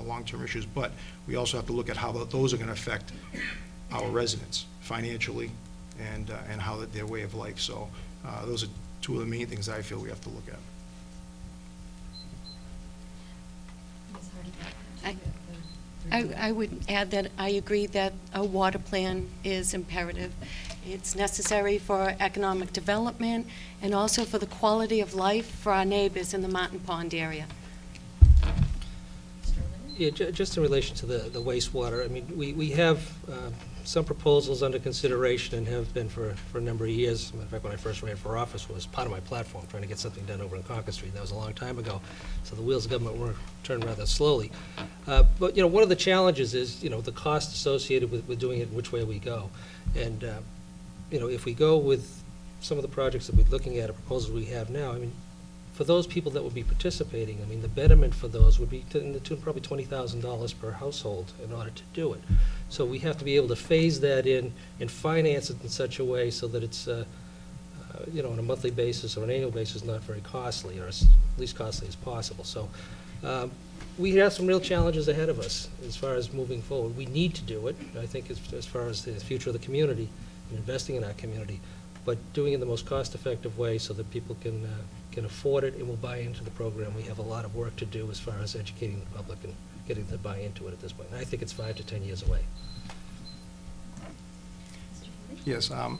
long-term issues, but we also have to look at how those are going to affect our residents financially and how their way of life. So those are two of the main things I feel we have to look at. I would add that I agree that a water plan is imperative. It's necessary for economic development and also for the quality of life for our neighbors in the Mountain Pond area. Yeah, just in relation to the wastewater, I mean, we have some proposals under consideration and have been for a number of years. As a matter of fact, when I first ran for office was part of my platform, trying to get something done over in Concord Street. That was a long time ago, so the wheels of government were turned rather slowly. But, you know, one of the challenges is, you know, the cost associated with doing it and which way we go. And, you know, if we go with some of the projects that we're looking at, or proposals we have now, I mean, for those people that would be participating, I mean, the betterment for those would be in the tune of probably $20,000 per household in order to do it. So we have to be able to phase that in and finance it in such a way so that it's, you know, on a monthly basis or an annual basis, not very costly, or as least costly as possible. So we have some real challenges ahead of us as far as moving forward. We need to do it, I think, as far as the future of the community and investing in our community, but doing it in the most cost-effective way so that people can afford it and will buy into the program. We have a lot of work to do as far as educating the public and getting them to buy into it at this point. And I think it's 5 to 10 years away. Yes, I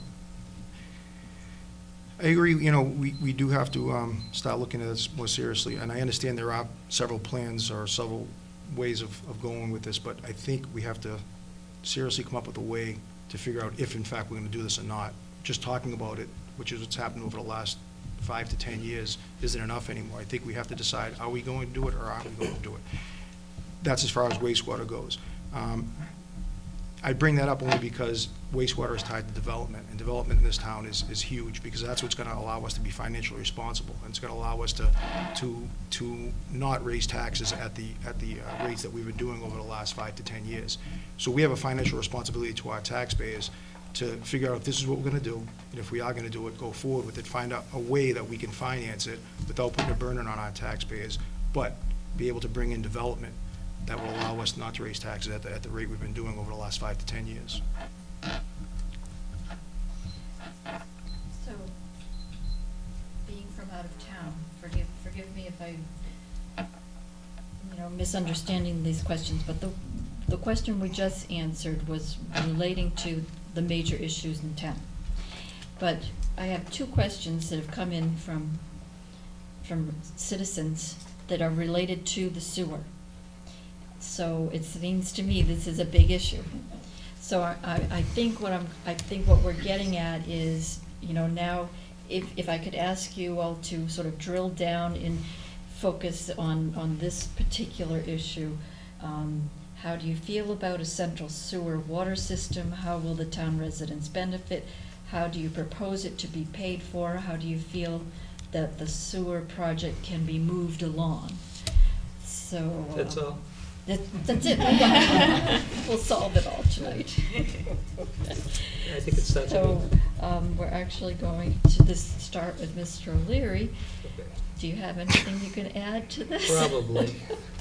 agree. You know, we do have to start looking at this more seriously, and I understand there are several plans or several ways of going with this, but I think we have to seriously come up with a way to figure out if, in fact, we're going to do this or not. Just talking about it, which is what's happened over the last 5 to 10 years, isn't enough anymore. I think we have to decide, are we going to do it or aren't we going to do it? That's as far as wastewater goes. I bring that up only because wastewater is tied to development, and development in this town is huge, because that's what's going to allow us to be financially responsible, and it's going to allow us to not raise taxes at the rates that we've been doing over the last 5 to 10 years. So we have a financial responsibility to our taxpayers to figure out if this is what we're going to do, and if we are going to do it, go forward with it, find out a way that we can finance it without putting a burden on our taxpayers, but be able to bring in development that will allow us not to raise taxes at the rate we've been doing over the last 5 to 10 years. So, being from out of town, forgive me if I, misunderstanding these questions, but the question we just answered was relating to the major issues in town. But I have 2 questions that have come in from citizens that are related to the sewer. So it seems to me this is a big issue. So I think what we're getting at is, now if I could ask you all to sort of drill down and focus on this particular issue. How do you feel about a central sewer water system? How will the town residents benefit? How do you propose it to be paid for? How do you feel that the sewer project can be moved along? So That's all? That's it. We'll solve it all tonight. I think it's sensible. So we're actually going to start with Mr. O'Leary. Okay. Do you have anything you can add to this?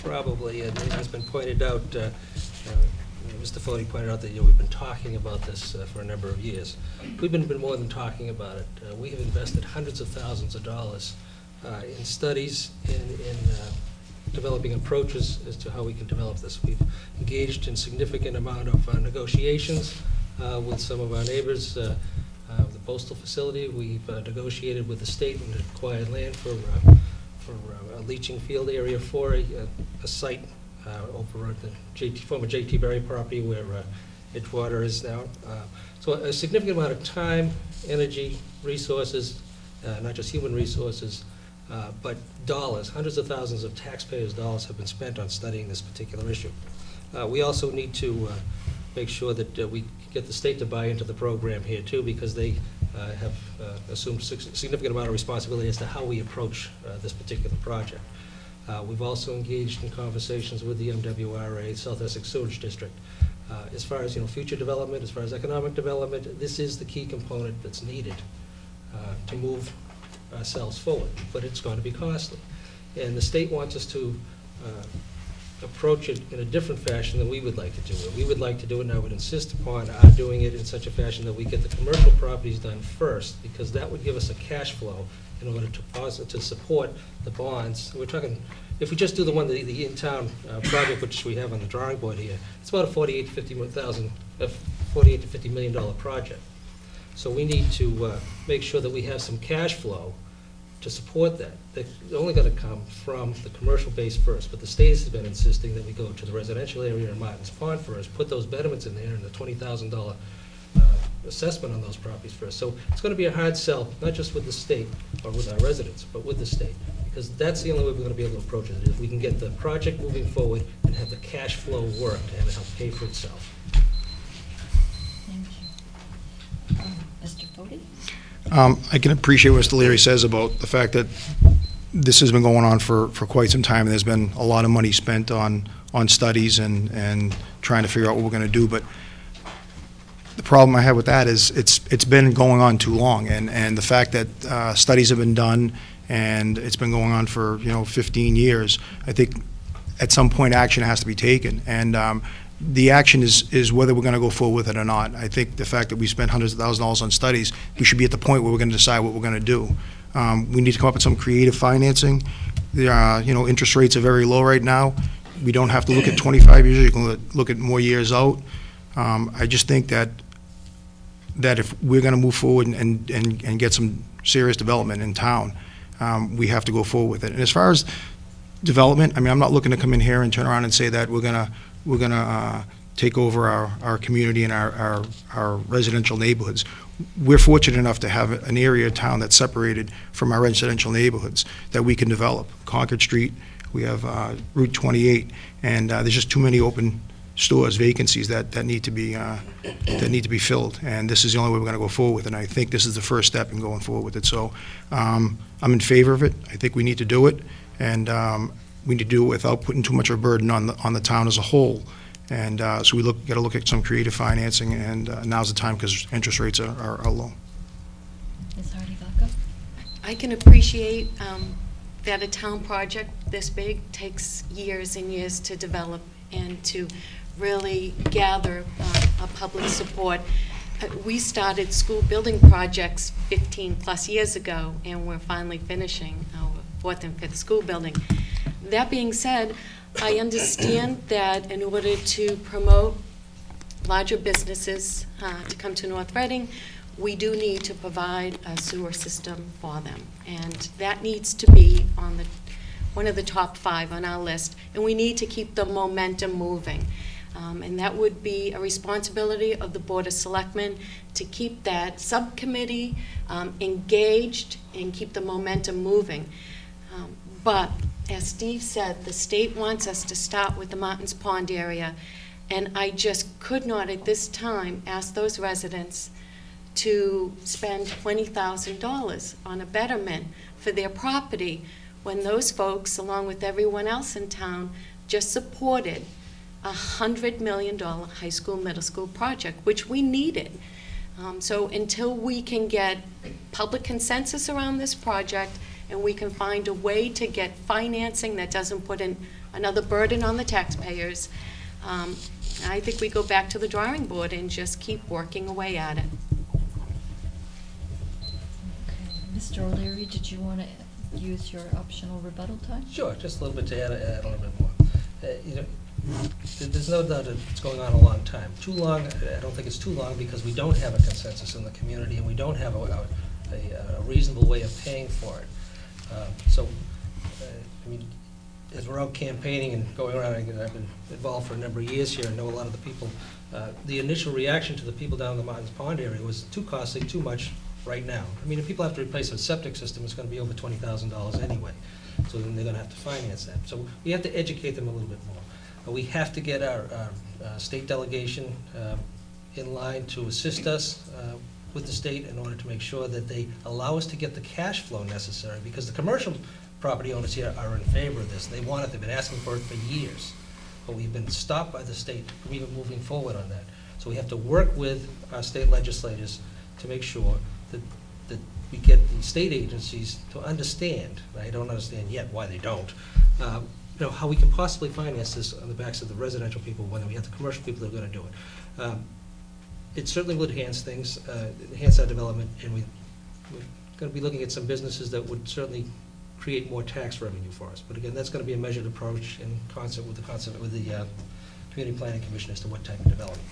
Probably, and it has been pointed out, Mr. Foti pointed out that we've been talking about this for a number of years. We've been more than talking about it. We have invested hundreds of thousands of dollars in studies, in developing approaches as to how we can develop this. We've engaged in significant amount of negotiations with some of our neighbors. The postal facility, we've negotiated with the state and acquired land for a leaching field area for a site over at the former J.T. Berry property where Edgewater is now. So a significant amount of time, energy, resources, not just human resources, but dollars, hundreds of thousands of taxpayers' dollars have been spent on studying this particular issue. We also need to make sure that we get the state to buy into the program here too, because they have assumed a significant amount of responsibility as to how we approach this particular project. We've also engaged in conversations with the MWRA, South Essex Sewage District. As far as future development, as far as economic development, this is the key component that's needed to move ourselves forward, but it's going to be costly. And the state wants us to approach it in a different fashion than we would like to do it. We would like to do it, and I would insist upon our doing it in such a fashion that we get the commercial properties done first, because that would give us a cash flow in order to support the bonds. We're talking, if we just do the in-town project, which we have on the drawing board here, it's about a $48 to $50 million project. So we need to make sure that we have some cash flow to support that. They're only going to come from the commercial base first, but the state has been insisting that we go to the residential area in Martins Pond first, put those betterments in there, and the $20,000 assessment on those properties first. So it's going to be a hard sell, not just with the state or with our residents, but with the state, because that's the only way we're going to be able to approach it, if we can get the project moving forward and have the cash flow work to have it help pay for itself. Thank you. Mr. Fode? I can appreciate what Mr. Leary says about the fact that this has been going on for quite some time, and there's been a lot of money spent on studies and trying to figure out what we're going to do, but the problem I have with that is it's been going on too long, and the fact that studies have been done and it's been going on for 15 years, I think at some point action has to be taken, and the action is whether we're going to go forward with it or not. I think the fact that we spent hundreds of thousands of dollars on studies, we should be at the point where we're going to decide what we're going to do. We need to come up with some creative financing. Interest rates are very low right now. We don't have to look at 25 years. You can look at more years out. I just think that if we're going to move forward and get some serious development in town, we have to go forward with it. And as far as development, I mean, I'm not looking to come in here and turn around and say that we're gonna take over our community and our residential neighborhoods. We're fortunate enough to have an area of town that's separated from our residential neighborhoods that we can develop. Concord Street, we have Route 28, and there's just too many open stores, vacancies that need to be filled. And this is the only way we're going to go forward with it. And I think this is the first step in going forward with it. So I'm in favor of it. I think we need to do it, and we need to do it without putting too much of a burden on the town as a whole. And so we got to look at some creative financing, and now's the time because interest rates are low. Ms. Hardy-Vaca? I can appreciate that a town project this big takes years and years to develop and to really gather a public support. We started school building projects 15-plus years ago, and we're finally finishing our fourth and fifth school building. That being said, I understand that in order to promote larger businesses to come to North Reading, we do need to provide a sewer system for them. And that needs to be on one of the top 5 on our list, and we need to keep the momentum moving. And that would be a responsibility of the Board of Selectmen to keep that subcommittee engaged and keep the momentum moving. But as Steve said, the state wants us to start with the Martins Pond area, and I just could not at this time ask those residents to spend $20,000 on a betterment for their property when those folks, along with everyone else in town, just supported a $100 million high school, middle school project, which we needed. So until we can get public consensus around this project and we can find a way to get financing that doesn't put in another burden on the taxpayers, I think we go back to the drawing board and just keep working away at it. Okay. Mr. O'Leary, did you want to use your optional rebuttal time? Sure, just a little bit to add a little bit more. There's no doubt that it's going on a long time. Too long, I don't think it's too long because we don't have a consensus in the community and we don't have a reasonable way of paying for it. I mean, as we're out campaigning and going around, I've been involved for a number of years here and know a lot of the people. The initial reaction to the people down in the Martins Pond area was too costly, too much right now. I mean, if people have to replace a septic system, it's going to be over $20,000 anyway. So then they're going to have to finance that. So we have to educate them a little bit more. We have to get our state delegation in line to assist us with the state in order to make sure that they allow us to get the cash flow necessary, because the commercial property owners here are in favor of this. They want it. They've been asking for it for years. But we've been stopped by the state from even moving forward on that. So we have to work with our state legislators to make sure that we get the state agencies to understand. I don't understand yet why they don't. how we can possibly finance this on the backs of the residential people when we have the commercial people that are going to do it. It certainly would enhance things, enhance our development, and we're going to be looking at some businesses that would certainly create more tax revenue for us. But again, that's going to be a measured approach in concert with the Community Planning Commission as to what type of development.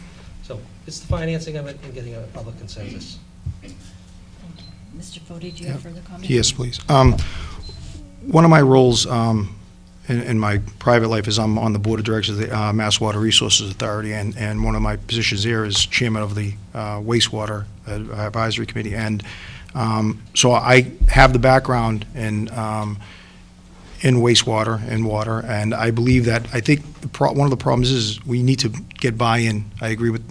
So it's the financing of it and getting a public consensus. Thank you. Mr. Fode, do you have further comments? Yes, please. One of my roles in my private life is I'm on the board of directors of the Mass Water Resources Authority, and one of my positions there is chairman of the wastewater advisory committee. And so I have the background in wastewater and water, and I believe that, I think one of the problems is we need to get buy-in. I agree with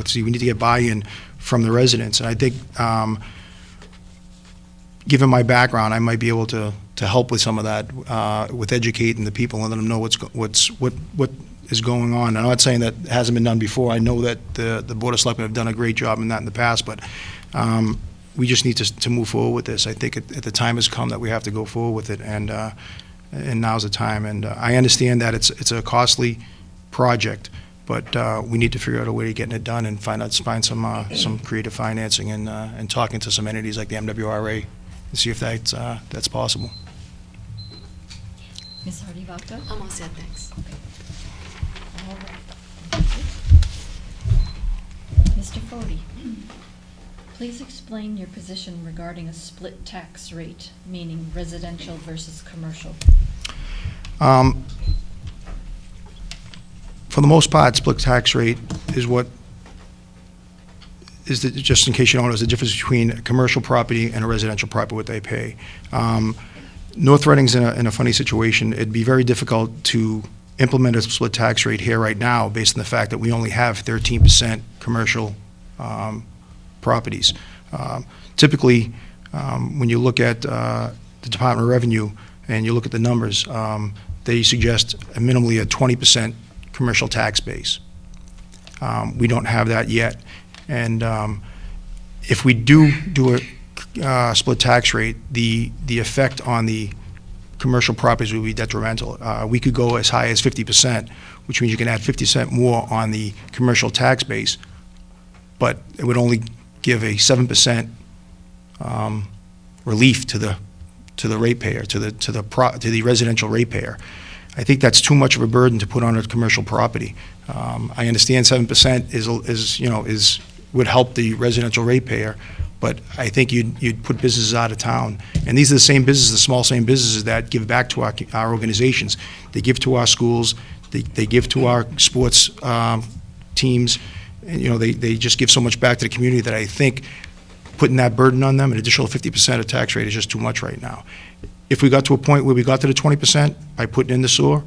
Steve, we need to get buy-in from the residents. And I think, given my background, I might be able to help with some of that, with educating the people and letting them know what is going on. I'm not saying that it hasn't been done before. I know that the Board of Selectmen have done a great job in that in the past, but we just need to move forward with this. I think at the time has come that we have to go forward with it, and now's the time. And I understand that it's a costly project, but we need to figure out a way to getting it done and find some creative financing and talking to some entities like the MWRA and see if that's possible. Ms. Hardy-Vaca? I'm all set, thanks. All right. Thank you. Mr. Fode, please explain your position regarding a split tax rate, meaning residential versus commercial. For the most part, split tax rate is just in case you don't know, is the difference between a commercial property and a residential property, what they pay. North Reading's in a funny situation. It'd be very difficult to implement a split tax rate here right now based on the fact that we only have 13% commercial properties. Typically, when you look at the Department of Revenue and you look at the numbers, they suggest minimally a 20% commercial tax base. We don't have that yet. And if we do a split tax rate, the effect on the commercial properties would be detrimental. We could go as high as 50%, which means you can add 50% more on the commercial tax base, but it would only give a 7% relief to the ratepayer, to the residential ratepayer. I think that's too much of a burden to put on a commercial property. I understand 7% would help the residential ratepayer, but I think you'd put businesses out of town. And these are the same businesses, same businesses that give back to our organizations. They give to our schools, they give to our sports teams, and they just give so much back to the community that I think putting that burden on them, an additional 50% of tax rate, is just too much right now. If we got to a point where we got to the 20% by putting in the sewer,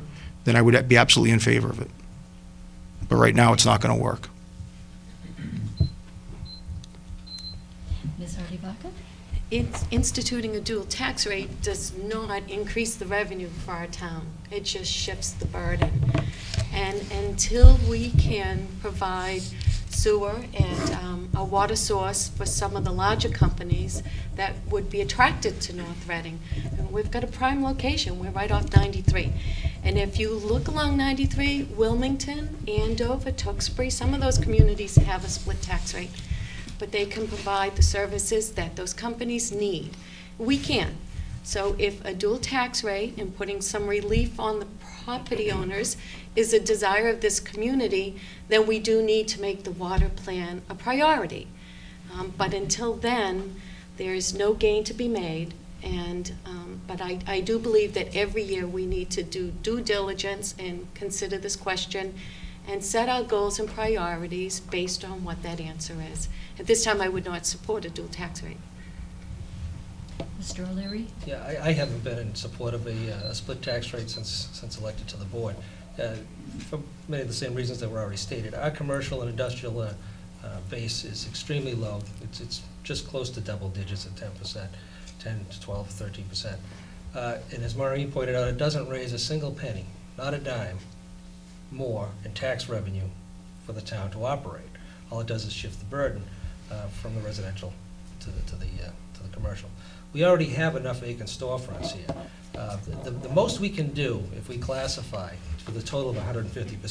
then I would be absolutely in favor of it. But right now, it's not going to work. Ms. Hardy-Vaca? Instituting a dual tax rate does not increase the revenue for our town. It just shifts the burden. And until we can provide sewer and a water source for some of the larger companies that would be attracted to North Reading, we've got a prime location. We're right off 93. And if you look along 93, Wilmington, Andover, Tewksbury, some of those communities have a split tax rate, but they can provide the services that those companies need. We can. So if a dual tax rate and putting some relief on the property owners is a desire of this community, then we do need to make the water plan a priority. But until then, there's no gain to be made. But I do believe that every year we need to do due diligence and consider this question and set our goals and priorities based on what that answer is. At this time, I would not support a dual tax rate. Mr. O'Leary? Yeah, I haven't been in support of a split tax rate since elected to the board, for many of the same reasons that were already stated. Our commercial and industrial base is extremely low. It's just close to double digits at 10%, 10 to 12, 13%. And as Maureen pointed out, it doesn't raise a single penny, not a dime, more in tax revenue for the town to operate. All it does is shift the burden from the residential to the for the commercial. We already have enough vacant storefronts here. The most we can do, if we classify, for the total of 150%,